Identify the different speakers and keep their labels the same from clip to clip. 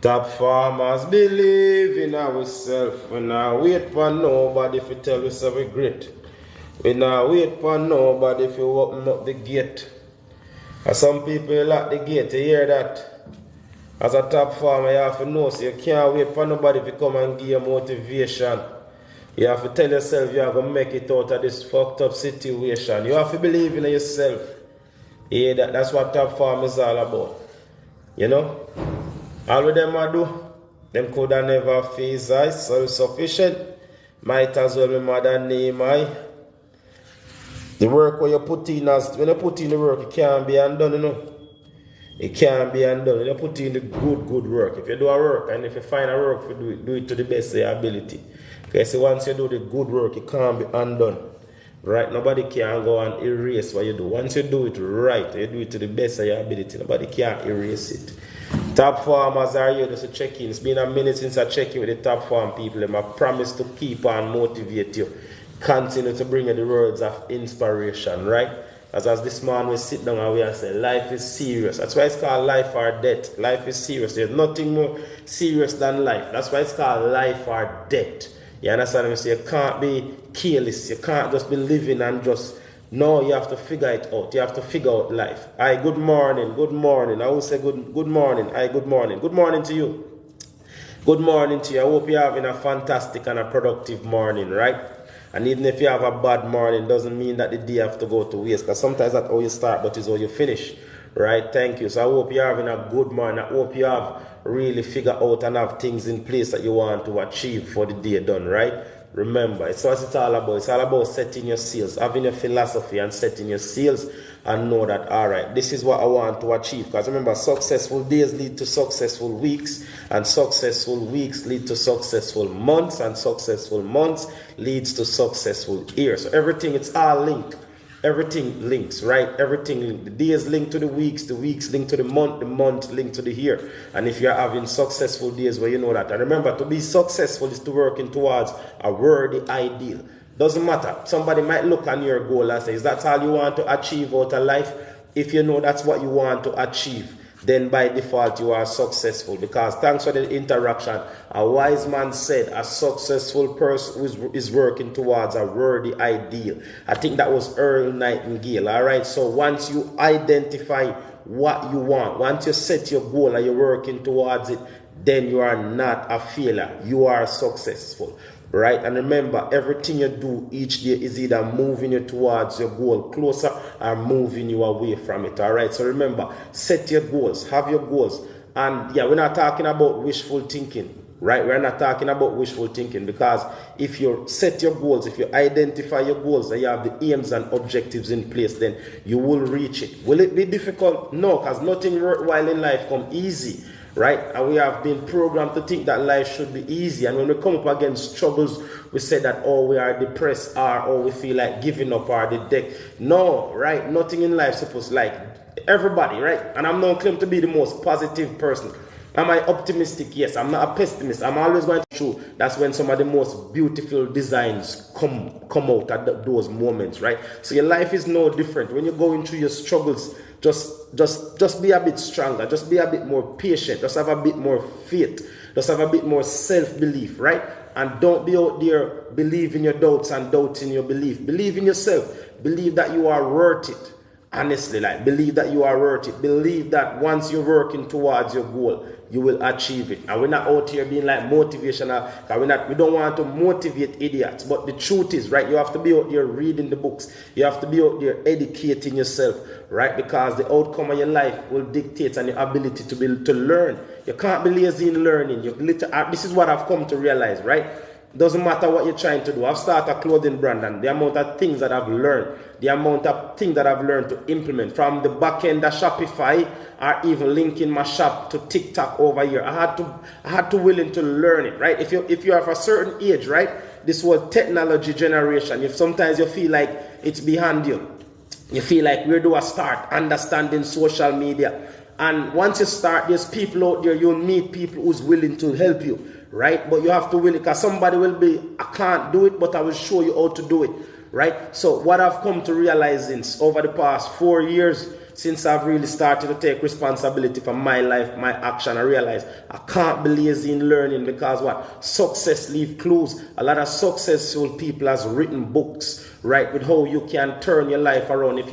Speaker 1: Top farmers believe in ourselves. We now wait for nobody to tell us we great. We now wait for nobody if you open up the gate. And some people lock the gate, you hear that? As a top farmer, you have to know, so you can't wait for nobody to come and give you motivation. You have to tell yourself you are going to make it out of this fucked up situation. You have to believe in yourself. Yeah, that's what top farm is all about. You know? All of them I do, them could have never face I self-sufficient. Might as well be mother name I. The work where you put in, when you put in the work, it can't be undone, you know. It can't be undone. When you put in the good work. If you do a work and if you find a work, you do it to the best of your ability. Because so once you do the good work, it can't be undone. Right? Nobody can go and erase what you do. Once you do it right, you do it to the best of your ability, nobody can erase it. Top farmers are here just to check in. It's been a minute since I checked in with the top farm people. I promise to keep on motivate you. Continue to bring you the words of inspiration, right? As this man we sit down and we say, life is serious. That's why it's called life or death. Life is serious. There's nothing more serious than life. That's why it's called life or death. You understand me? So you can't be careless. You can't just be living and just... No, you have to figure it out. You have to figure out life. Aye, good morning, good morning. I will say good morning. Aye, good morning. Good morning to you. Good morning to you. I hope you're having a fantastic and a productive morning, right? And even if you have a bad morning, doesn't mean that the day have to go to waste. Because sometimes that's how you start, but it's how you finish. Right? Thank you. So I hope you're having a good morning. I hope you have really figured out and have things in place that you want to achieve for the day done, right? Remember, it's what it's all about. It's all about setting your seals, having a philosophy and setting your seals and know that, all right, this is what I want to achieve. Because remember, successful days lead to successful weeks, and successful weeks lead to successful months, and successful months leads to successful years. So everything, it's all linked. Everything links, right? Everything linked. The days link to the weeks link to the month link to the year. And if you're having successful days, well, you know that. And remember, to be successful is to working towards a worthy ideal. Doesn't matter. Somebody might look on your goal and say, is that all you want to achieve out of life? If you know that's what you want to achieve, then by default you are successful. Because thanks for the interaction, a wise man said a successful person is working towards a worthy ideal. I think that was Earl Nightingale. All right, so once you identify what you want, once you set your goal and you're working towards it, then you are not a failure. You are successful. Right? And remember, everything you do each day is either moving you towards your goal closer or moving you away from it. All right? So remember, set your goals, have your goals. And yeah, we're not talking about wishful thinking, right? We're not talking about wishful thinking, because if you set your goals, if you identify your goals and you have the aims and objectives in place, then you will reach it. Will it be difficult? No, because nothing worthwhile in life come easy. Right? And we have been programmed to think that life should be easy. And when we come up against troubles, we say that, oh, we are depressed, or we feel like giving up, or the deck. No, right? Nothing in life is supposed like everybody, right? And I'm not claiming to be the most positive person. Am I optimistic? Yes. I'm not a pessimist. I'm always going to show that's when some of the most beautiful designs come out at those moments, right? So your life is no different. When you're going through your struggles, just be a bit stronger. Just be a bit more patient. Just have a bit more faith. Just have a bit more self-belief, right? And don't be out there believing your doubts and doubting your belief. Believe in yourself. Believe that you are worth it. Honestly, like, believe that you are worth it. Believe that once you're working towards your goal, you will achieve it. And we're not out here being like motivational, because we don't want to motivate idiots. But the truth is, right, you have to be out there reading the books. You have to be out there educating yourself, right? Because the outcome of your life will dictate on your ability to learn. You can't be lazy in learning. This is what I've come to realize, right? Doesn't matter what you're trying to do. I've started a clothing brand, and the amount of things that I've learned, the amount of things that I've learned to implement from the back end of Shopify, or even linking my shop to TikTok over here. I had to willing to learn it, right? If you have a certain age, right? This was technology generation. If sometimes you feel like it's behind you, you feel like where do I start understanding social media? And once you start, there's people out there, you'll meet people who's willing to help you. Right? But you have to will it, because somebody will be, I can't do it, but I will show you how to do it. Right? So what I've come to realize over the past 4 years, since I've really started to take responsibility for my life, my action, I realize I can't be lazy in learning, because what? Success leave clues. A lot of successful people has written books, right, with how you can turn your life around. If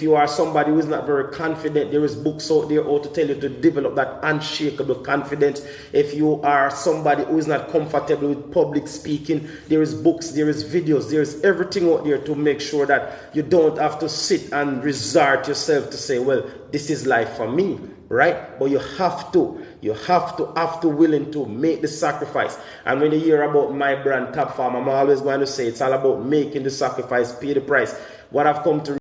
Speaker 1: you are somebody who is not very confident, there is books out there how to tell you to develop that unshakable confidence. If you are somebody who is not comfortable with public speaking, there is books, there is videos, there is everything out there to make sure that you don't have to sit and resort yourself to say, well, this is life for me, right? But you have to willing to make the sacrifice. And when you hear about my brand, Top Farm, I'm always going to say it's all about making the sacrifice, pay the price. What I've come to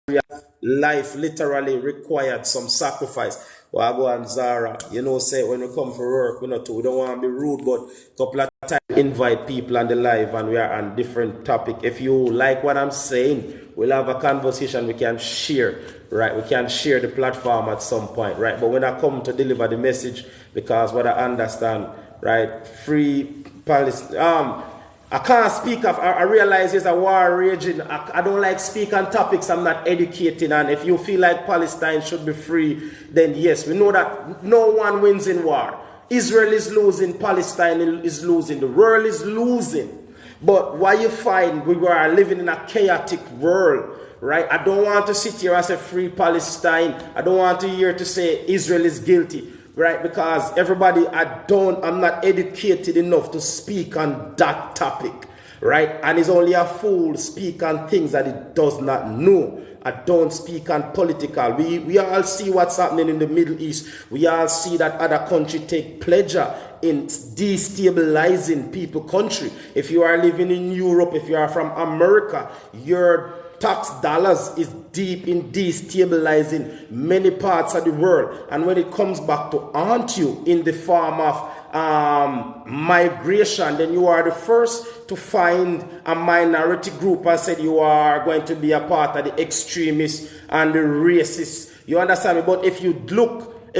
Speaker 1: realize, life literally required some sacrifice. Well, I go on Zara, say when we come for work, we don't want to be rude, but a couple of times invite people on the live and we are on different topic. If you like what I'm saying, we'll have a conversation we can share, right? We can share the platform at some point, right? But when I come to deliver the message, because what I understand, right? Free Palestine. I can't speak of, I realize there's a war raging. I don't like speak on topics I'm not educating on. If you feel like Palestine should be free, then yes, we know that no one wins in war. Israel is losing, Palestine is losing, the world is losing. But what you find, we are living in a chaotic world, right? I don't want to sit here and say free Palestine. I don't want to hear to say Israel is guilty. Right, because everybody, I'm not educated enough to speak on that topic, right? And it's only a fool speak on things that it does not know. I don't speak on political. We all see what's happening in the Middle East. We all see that other countries take pleasure in destabilizing people's country. If you are living in Europe, if you are from America, your tax dollars is deep in destabilizing many parts of the world. And when it comes back to haunt you in the form of migration, then you are the first to find a minority group and said you are going to be a part of the extremists and the racists. You understand me? But if you look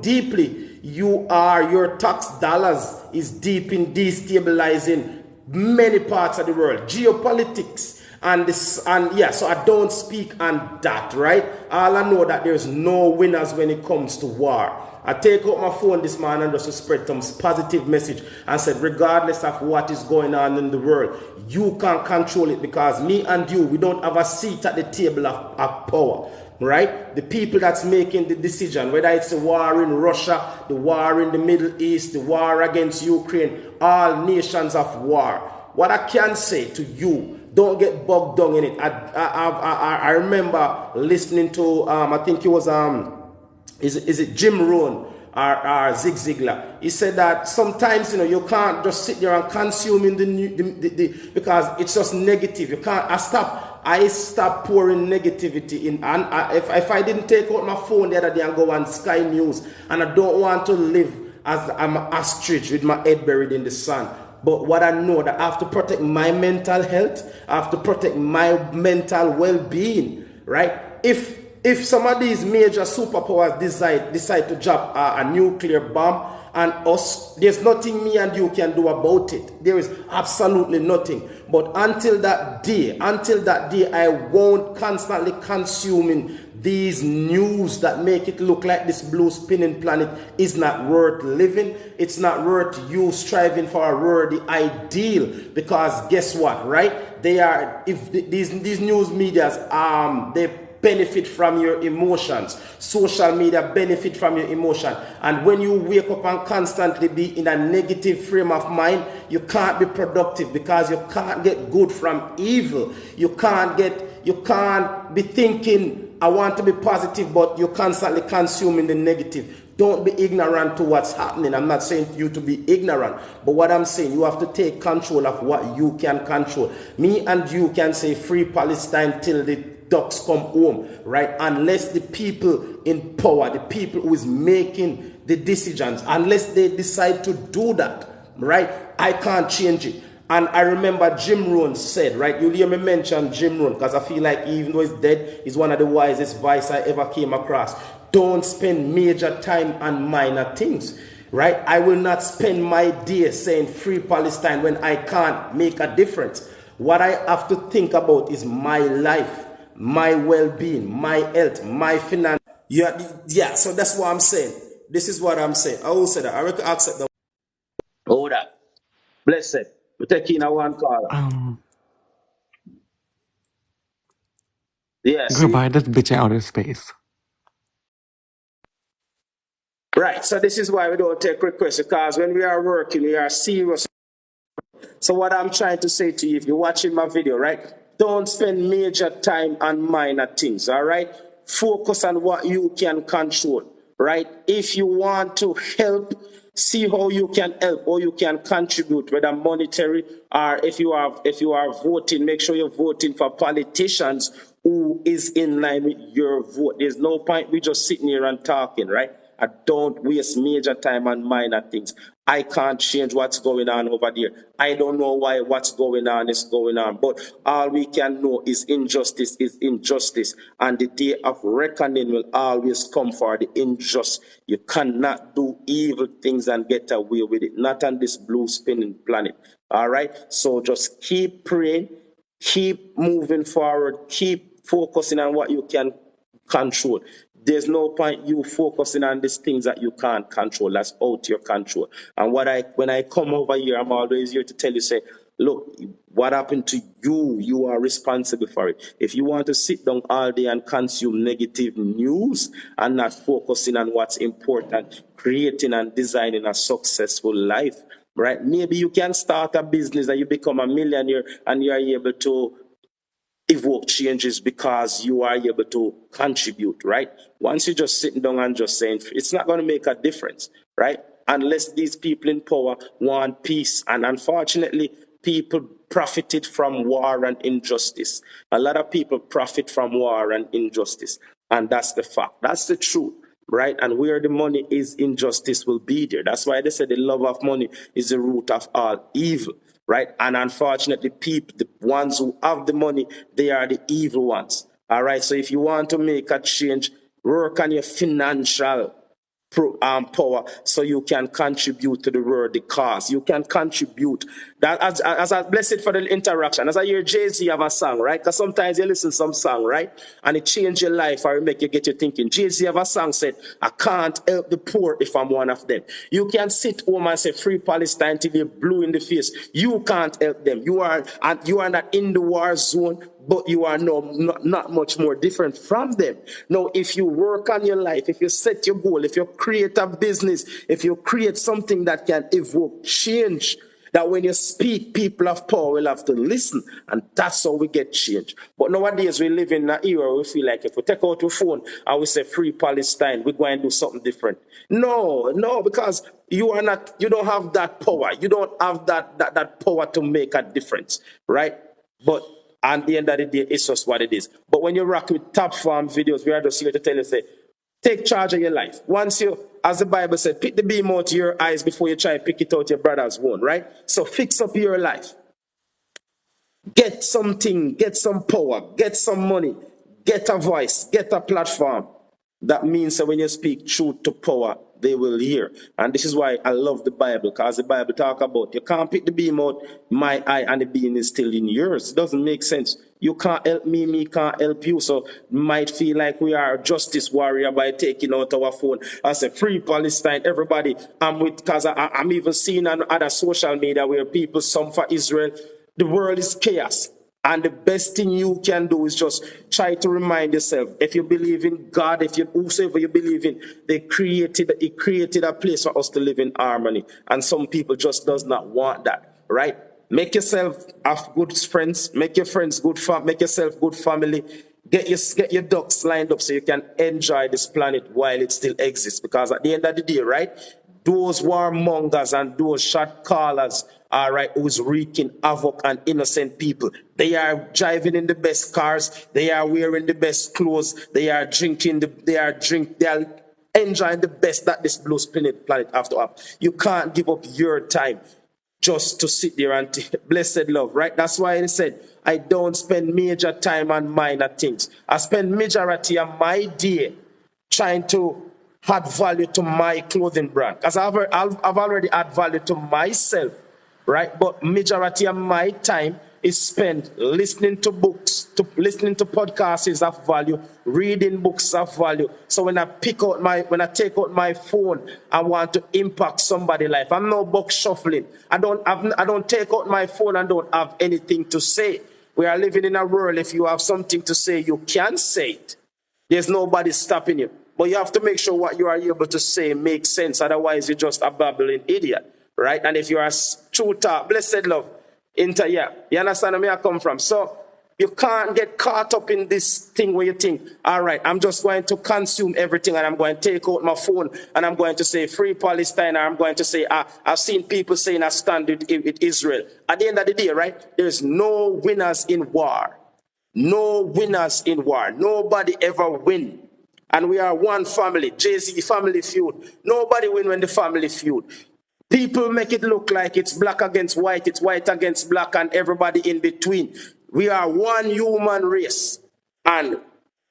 Speaker 1: deeply, your tax dollars is deep in destabilizing many parts of the world. Geopolitics. So I don't speak on that, right? All I know that there's no winners when it comes to war. I take out my phone this morning and just to spread some positive message and said, regardless of what is going on in the world, you can't control it, because me and you, we don't have a seat at the table of power. Right? The people that's making the decision, whether it's the war in Russia, the war in the Middle East, the war against Ukraine, all nations of war. What I can say to you, don't get bogged down in it. I remember listening to I think it was is it Jim Rohn or Zig Ziglar. He said that sometimes you can't just sit there and consume in the because it's just negative. You can't. I stopped pouring negativity in. And if I didn't take out my phone the other day and go on Sky News, and I don't want to live as I'm an ostrich with my head buried in the sand. But what I know, that I have to protect my mental health, I have to protect my mental well-being, right? If some of these major superpowers decide to drop a nuclear bomb on us, there's nothing me and you can do about it. There is absolutely nothing. But until that day, I won't constantly consuming these news that make it look like this blue spinning planet is not worth living. It's not worth you striving for a worthy ideal, because guess what, right? These news medias, they benefit from your emotions. Social media benefit from your emotion. And when you wake up and constantly be in a negative frame of mind, you can't be productive, because you can't get good from evil. You can't be thinking, I want to be positive, but you're constantly consuming the negative. Don't be ignorant to what's happening. I'm not saying you to be ignorant, but what I'm saying, you have to take control of what you can control. Me and you can say free Palestine till the ducks come home, right? Unless the people in power, the people who is making the decisions, unless they decide to do that, right? I can't change it. And I remember Jim Rohn said, right? You'll hear me mention Jim Rohn, because I feel like even though he's dead, he's one of the wisest advice I ever came across. Don't spend major time on minor things, right? I will not spend my day saying free Palestine when I can't make a difference. What I have to think about is my life, my well-being, my health, my finance. Yeah, so that's what I'm saying. This is what I'm saying. I will say that. I reckon accept that. Oh, that. Blessed. We take in a one call. Yeah, see?
Speaker 2: Goodbye, this bitch out of space.
Speaker 1: Right, so this is why we don't take requests, because when we are working, we are serious. So what I'm trying to say to you, if you're watching my video, right, don't spend major time on minor things, all right? Focus on what you can control, right? If you want to help, see how you can help or you can contribute, whether monetary or if you are voting, make sure you're voting for politicians who is in line with your vote. There's no point we just sitting here and talking, right? I don't waste major time on minor things. I can't change what's going on over there. I don't know why what's going on is going on. But all we can know is injustice is injustice. And the day of reckoning will always come for the unjust. You cannot do evil things and get away with it. Not on this blue spinning planet. All right? So just keep praying. Keep moving forward. Keep focusing on what you can control. There's no point you focusing on these things that you can't control. That's out your control. And when I come over here, I'm always here to tell you, say, look, what happened to you? You are responsible for it. If you want to sit down all day and consume negative news and not focusing on what's important, creating and designing a successful life, right? Maybe you can start a business and you become a millionaire and you are able to evoke changes because you are able to contribute, right? Once you're just sitting down and just saying, it's not going to make a difference, right? Unless these people in power want peace. And unfortunately, people profited from war and injustice. A lot of people profit from war and injustice. And that's the fact. That's the truth, right? And where the money is, injustice will be there. That's why they say the love of money is the root of all evil, right? And unfortunately, people, the ones who have the money, they are the evil ones. All right. So if you want to make a change, work on your financial power so you can contribute to the world, the cause. You can contribute. That as I bless it for the interaction. As I hear Jay-Z have a song, right? Because sometimes you listen to some song, right? And it change your life or it make you get you thinking. Jay-Z have a song said, I can't help the poor if I'm one of them. You can sit home and say free Palestine till you're blue in the face. You can't help them. You are not in the war zone, but you are not much more different from them. Now, if you work on your life, if you set your goal, if you create a business, if you create something that can evoke change, that when you speak, people of power will have to listen, and that's how we get change. But nowadays, we live in an era where we feel like if we take out your phone and we say free Palestine, we're going to do something different. No, because you don't have that power. You don't have that power to make a difference, right? But at the end of the day, it's just what it is. But when you rock with top farm videos, we are just here to tell you, say, take charge of your life. Once you, as the Bible said, pick the beam out of your eyes before you try to pick it out your brother's one, right? So fix up your life. Get something, get some power, get some money, get a voice, get a platform. That means that when you speak truth to power, they will hear. And this is why I love the Bible, because the Bible talk about you can't pick the beam out my eye and the beam is still in yours. It doesn't make sense. You can't help me can't help you. So might feel like we are a justice warrior by taking out our phone. I say free Palestine, everybody. I'm with, because I'm even seeing on other social media where people, some for Israel. The world is chaos. And the best thing you can do is just try to remind yourself, if you believe in God, if you whosoever you believe in, he created a place for us to live in harmony. And some people just does not want that, right? Make yourself have good friends, make your friends good, make yourself good family. Get your ducks lined up so you can enjoy this planet while it still exists. Because at the end of the day, right, those warmongers and those shot callers, all right, who's wreaking havoc on innocent people. They are driving in the best cars. They are wearing the best clothes. They are they are enjoying the best that this blue planet have to have. You can't give up your time just to sit there and blessed love, right? That's why I said, I don't spend major time on minor things. I spend majority of my day trying to add value to my clothing brand. Because I've already added value to myself, right? But majority of my time, is spent listening to books, listening to podcasts is of value, reading books of value. So when I take out my phone, I want to impact somebody's life. I'm no book shuffling. I don't take out my phone and don't have anything to say. We are living in a world, if you have something to say, you can say it. There's nobody stopping you. But you have to make sure what you are able to say makes sense. Otherwise, you're just a babbling idiot, right? And if you are true talk, blessed love, you understand where I come from? So you can't get caught up in this thing where you think, all right, I'm just going to consume everything and I'm going to take out my phone and I'm going to say free Palestine, or I'm going to say, I've seen people saying I stand with Israel. At the end of the day, right, there's no winners in war. No winners in war. Nobody ever win. And we are one family. Jay-Z family feud. Nobody win when the family feud. People make it look like it's black against white, it's white against black, and everybody in between. We are one human race. And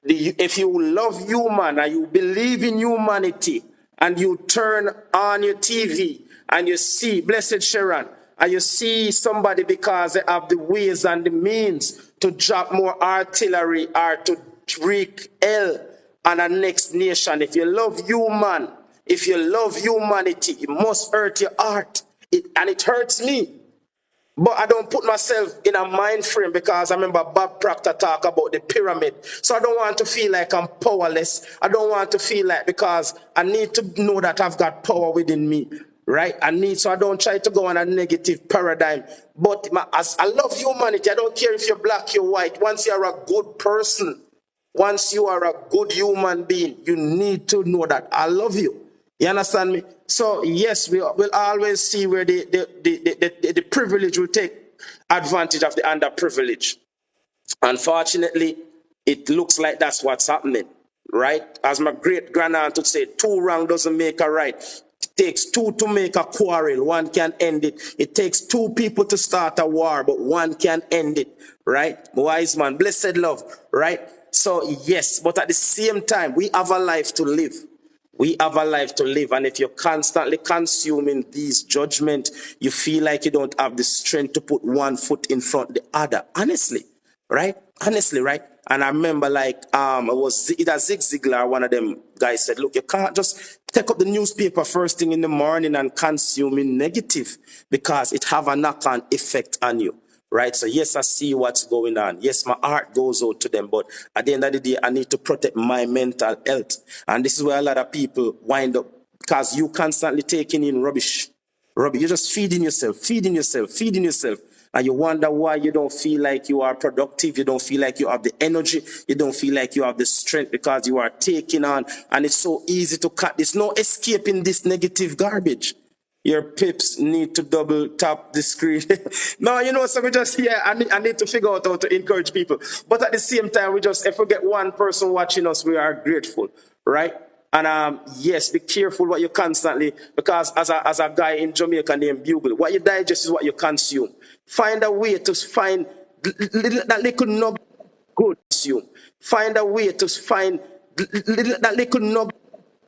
Speaker 1: if you love human and you believe in humanity and you turn on your TV and you see, blessed Sharon, and you see somebody because they have the ways and the means to drop more artillery or to wreak hell on the next nation. If you love human, if you love humanity, it must hurt your heart. And it hurts me. But I don't put myself in a mind frame because I remember Bob Proctor talk about the pyramid. So I don't want to feel like I'm powerless. I don't want to feel like, because I need to know that I've got power within me. Right? So I don't try to go on a negative paradigm. But as I love humanity. I don't care if you're black, you're white. Once you're a good person, once you are a good human being, you need to know that I love you. You understand me? So yes, we'll always see where the privilege will take advantage of the underprivileged. Unfortunately, it looks like that's what's happening, right? As my great grandaunt would say, 2 wrong doesn't make a right. It takes 2 to make a quarrel. 1 can end it. It takes 2 people to start a war, but 1 can end it, right? Wise man, blessed love, right? So yes, but at the same time, we have a life to live. We have a life to live, and if you're constantly consuming these judgments, you feel like you don't have the strength to put one foot in front of the other. Honestly, right? Honestly, right? And I remember, like, it was either Zig Ziglar, one of them guys said, look, you can't just take up the newspaper first thing in the morning and consuming negative, because it have a knock-on effect on you. Right? So yes, I see what's going on. Yes, my heart goes out to them. But at the end of the day, I need to protect my mental health. And this is where a lot of people wind up, because you constantly taking in rubbish. You're just feeding yourself. And you wonder why you don't feel like you are productive. You don't feel like you have the energy. You don't feel like you have the strength, because you are taking on. And it's so easy to cut. There's no escaping this negative garbage. Your pips need to double tap the screen. No, so we just, I need to figure out how to encourage people. But at the same time, if we get one person watching us, we are grateful, right? And yes, be careful what you constantly, because as a guy in Jamaica named Bugle, what you digest is what you consume. Find a way to find that little nugget good consume. Find a way to find that little nugget.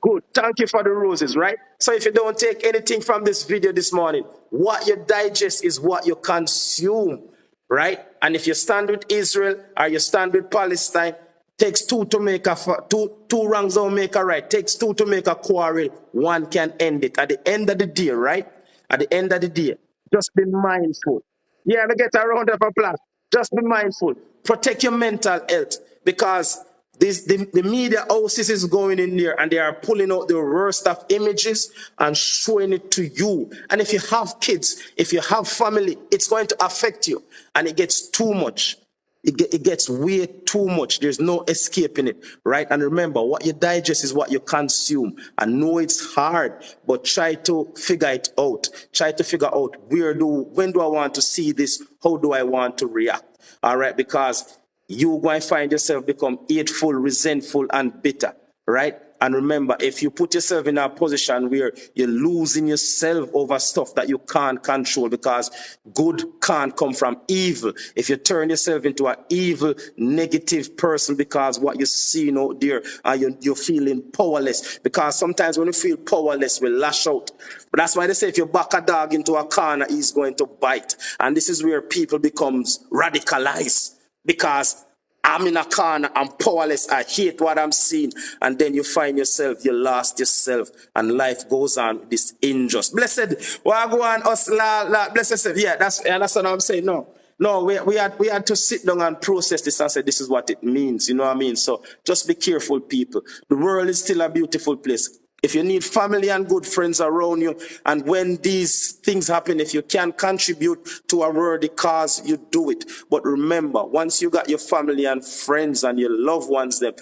Speaker 1: Good. Thank you for the roses, right? So if you don't take anything from this video this morning, what you digest is what you consume, right? And if you stand with Israel or you stand with Palestine, takes 2 to make two wrongs don't make a right. Takes 2 to make a quarrel. 1 can end it. At the end of the day, right? At the end of the day, just be mindful. Yeah, we get a round of applause. Just be mindful. Protect your mental health, because the media houses is going in there and they are pulling out the worst of images and showing it to you. And if you have kids, if you have family, it's going to affect you. And it gets too much. It gets way too much. There's no escaping it, right? And remember, what you digest is what you consume. I know it's hard, but try to figure it out. Try to figure out when do I want to see this? How do I want to react? All right, because you're going to find yourself become hateful, resentful, and bitter, right? And remember, if you put yourself in a position where you're losing yourself over stuff that you can't control, because good can't come from evil. If you turn yourself into an evil, negative person because what you're seeing out there, and you're feeling powerless. Because sometimes when you feel powerless, we lash out. But that's why they say if you back a dog into a corner, he's going to bite. And this is where people becomes radicalized, because I'm in a corner, I'm powerless, I hate what I'm seeing. And then you find yourself, you lost yourself, and life goes on with this injustice. Blessed, Wagwan, us, blessed, yeah, that's what I'm saying. No, we had to sit down and process this and say, this is what it means, you know what I mean? So just be careful, people. The world is still a beautiful place. If you need family and good friends around you, and when these things happen, if you can contribute to a worthy cause, you do it. But remember, once you got your family and friends and your loved ones, the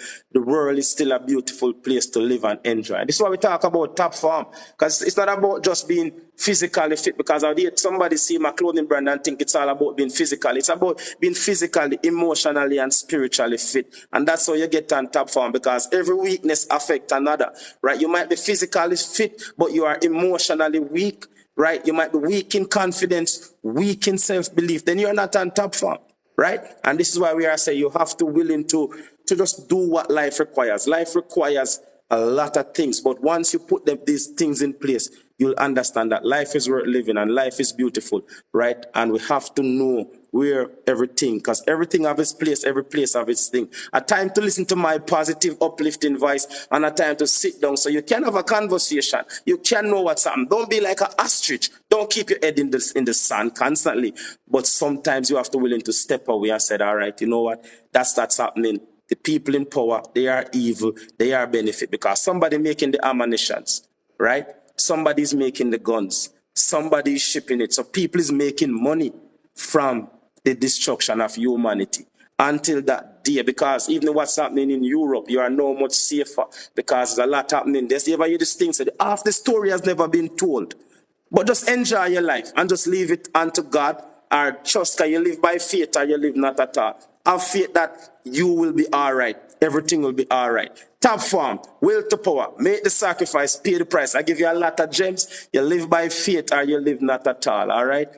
Speaker 1: world is still a beautiful place to live and enjoy. And this is why we talk about Top Farm, because it's not about just being physically fit, because I did somebody see my clothing brand and think it's all about being physical. It's about being physically, emotionally, and spiritually fit. And that's how you get on Top Farm, because every weakness affects another, right? You might be physically fit, but you are emotionally weak, right? You might be weak in confidence, weak in self-belief. Then you're not on Top Farm, right? And this is why we are saying you have to willing to just do what life requires. Life requires a lot of things, but once you put these things in place, you'll understand that life is worth living and life is beautiful, right? And we have to know where everything, because everything have its place, every place have its thing. A time to listen to my positive, uplifting voice, and a time to sit down so you can have a conversation. You can know what's happening. Don't be like an ostrich. Don't keep your head in the sand constantly. But sometimes you have to willing to step away and say, all right, you know what? That's happening. The people in power, they are evil, they are benefit, because somebody making the ammunitions, right? Somebody's making the guns, somebody's shipping it. So people is making money from the destruction of humanity until that day, because even what's happening in Europe, you are no much safer, because there's a lot happening. There's ever hear this thing said, half the story has never been told. But just enjoy your life and just leave it unto God, or trust that you live by faith or you live not at all. Have faith that you will be all right. Everything will be all right. Top Farm, will to power, make the sacrifice, pay the price. I give you a lot of gems. You live by faith or you live not at all, all right?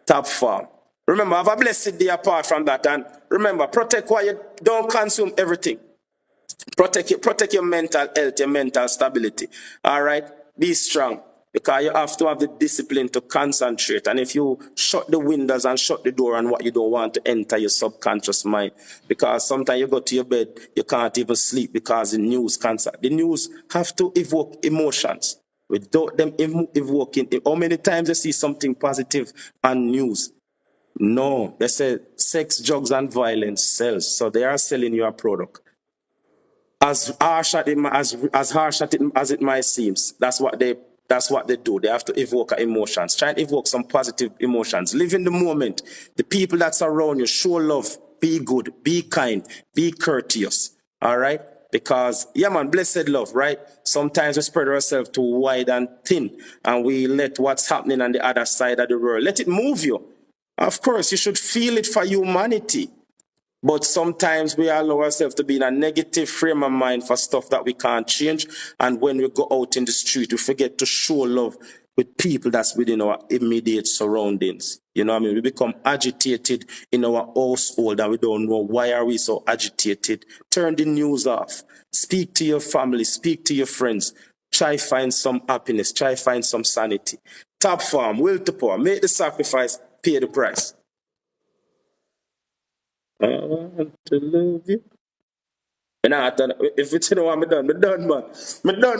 Speaker 1: Top Farm. Remember, have a blessed day apart from that. And remember, protect what you don't consume everything. Protect your mental health, your mental stability. All right? Be strong, because you have to have the discipline to concentrate. And if you shut the windows and shut the door on what you don't want to enter your subconscious mind, because sometimes you go to your bed, you can't even sleep because the news the news have to evoke emotions. Without them evoking, how many times you see something positive on news? No, they say sex, drugs, and violence sells. So they are selling you a product. As harsh as it might seem, that's what they do. They have to evoke emotions. Try and evoke some positive emotions. Live in the moment. The people that's around you, show love, be good, be kind, be courteous. All right? Because, yeah, man, blessed love, right? Sometimes we spread ourselves too wide and thin, and we let what's happening on the other side of the world, let it move you. Of course, you should feel it for humanity. But sometimes we allow ourselves to be in a negative frame of mind for stuff that we can't change. And when we go out in the street, we forget to show love with people that's within our immediate surroundings. You know what I mean? We become agitated in our household and we don't know why are we so agitated. Turn the news off. Speak to your family. Speak to your friends. Try find some happiness. Try find some sanity. Top Farm, will to power. Make the sacrifice. Pay the price. I want to love you. And if it's you know what I'm done, man. I'm done.